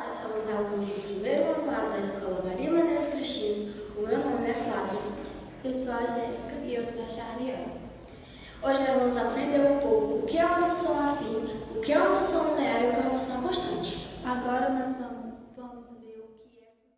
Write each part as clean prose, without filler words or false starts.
somos alunos do primeiro ano A da Escola Maria Menezes Cristina. O meu nome é Flávio. Eu sou a Jéssica e eu sou a Charliane. Hoje nós vamos aprender um pouco o que é uma função afim, o que é uma função linear e o que é uma função constante. Agora nós vamos ver o que é função.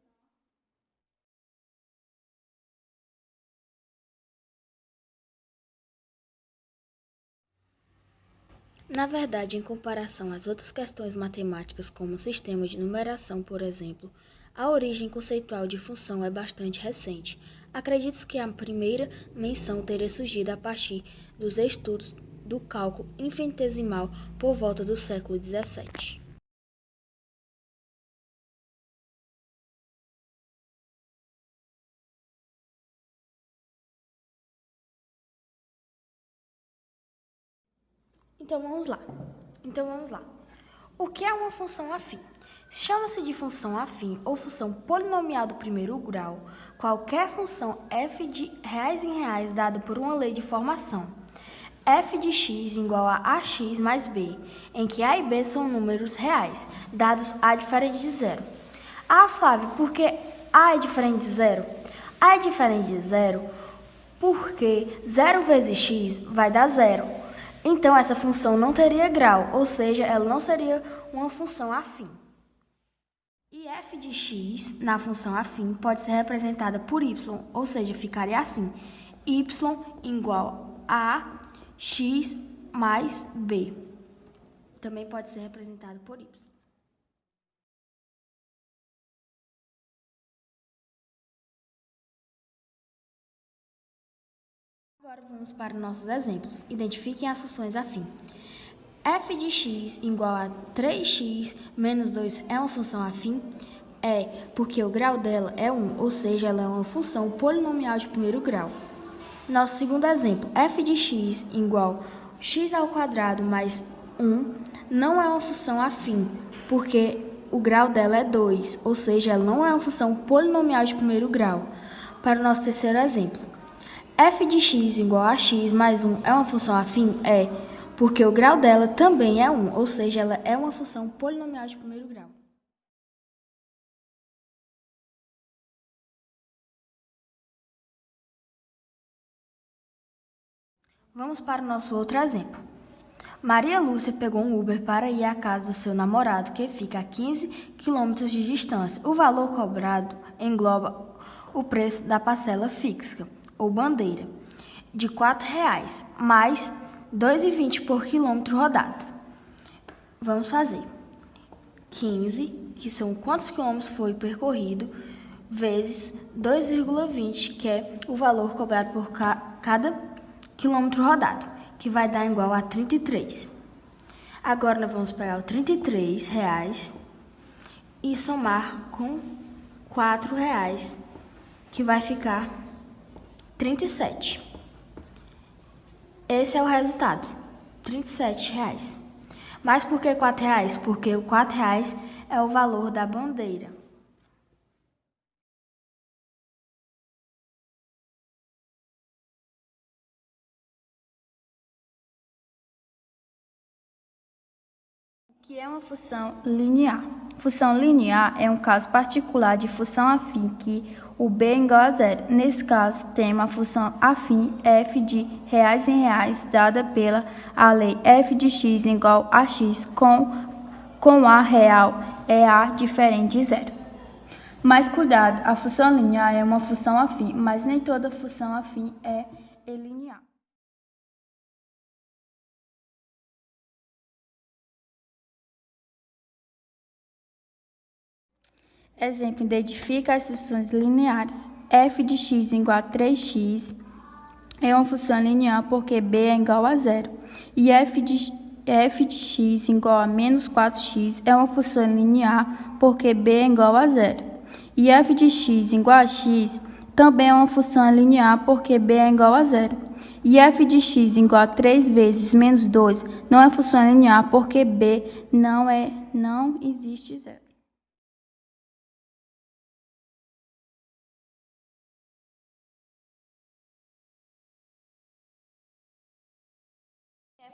Na verdade, em comparação às outras questões matemáticas, como o sistema de numeração, por exemplo, a origem conceitual de função é bastante recente. Acredita-se que a primeira menção teria surgido a partir dos estudos do cálculo infinitesimal por volta do século XVII. Então vamos lá. O que é uma função afim? Chama-se de função afim ou função polinomial do primeiro grau qualquer função f de reais em reais dada por uma lei de formação. F de x igual a ax mais b, em que a e b são números reais, dados a diferente de zero. Ah, Flávio, por que a é diferente de zero? A é diferente de zero porque 0 vezes x vai dar zero. Então, essa função não teria grau, ou seja, ela não seria uma função afim. E f de x, na função afim, pode ser representada por y, ou seja, ficaria assim, y igual a x mais b. Também pode ser representado por y. Agora vamos para nossos exemplos. Identifiquem as funções afim. F de x igual a 3x menos 2 é uma função afim? É, porque o grau dela é 1, ou seja, ela é uma função polinomial de primeiro grau. Nosso segundo exemplo, f de x igual a x ao quadrado mais 1 não é uma função afim, porque o grau dela é 2, ou seja, ela não é uma função polinomial de primeiro grau. Para o nosso terceiro exemplo, f de x igual a x mais 1 é uma função afim? É, porque o grau dela também é 1, ou seja, ela é uma função polinomial de primeiro grau. Vamos para o nosso outro exemplo. Maria Lúcia pegou um Uber para ir à casa do seu namorado, que fica a 15 quilômetros de distância. O valor cobrado engloba o preço da parcela fixa, ou bandeira, de R$ 4,00, mais R$ 2,20 por quilômetro rodado. Vamos fazer 15, que são quantos quilômetros foi percorrido, vezes 2,20, que é o valor cobrado por cada quilômetro rodado, que vai dar igual a 33. Agora nós vamos pegar o R$ 33 e somar com R$ 4,00, que vai ficar 37. Esse é o resultado, R$ 37. Mas por que R$ 4,00? Porque o R$ 4,00 é o valor da bandeira. O que é uma função linear? Função linear é um caso particular de função afim que o b é igual a zero. Nesse caso, tem uma função afim f de reais em reais dada pela a lei f de x igual a x com a real é a diferente de zero. Mas cuidado, a função linear é uma função afim, mas nem toda função afim é linear. Exemplo, identifica as funções lineares. F de x igual a 3x é uma função linear porque b é igual a zero. E f de x igual a menos 4x é uma função linear porque b é igual a zero. E f de x igual a x também é uma função linear porque b é igual a zero. E f de x igual a 3 vezes menos 2 não é função linear porque b não existe zero.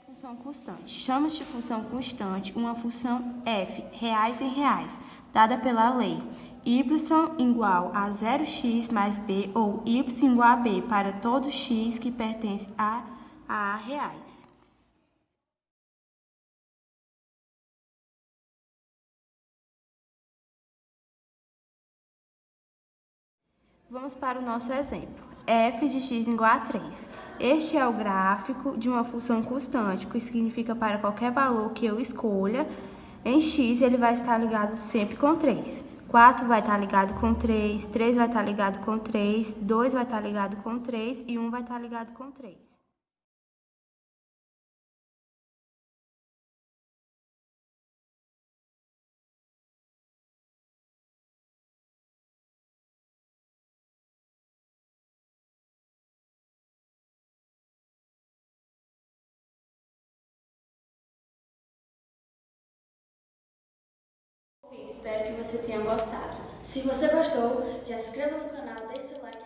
Função constante. Chama-se de função constante uma função f, reais em reais, dada pela lei y igual a 0x mais b ou y igual a b para todo x que pertence a reais. Vamos para o nosso exemplo. F de x igual a 3. Este é o gráfico de uma função constante, que significa para qualquer valor que eu escolha, em x ele vai estar ligado sempre com 3. 4 vai estar ligado com 3, 3 vai estar ligado com 3, 2 vai estar ligado com 3 e 1 vai estar ligado com 3. Espero que você tenha gostado. Se você gostou, já se inscreva no canal, deixe seu like.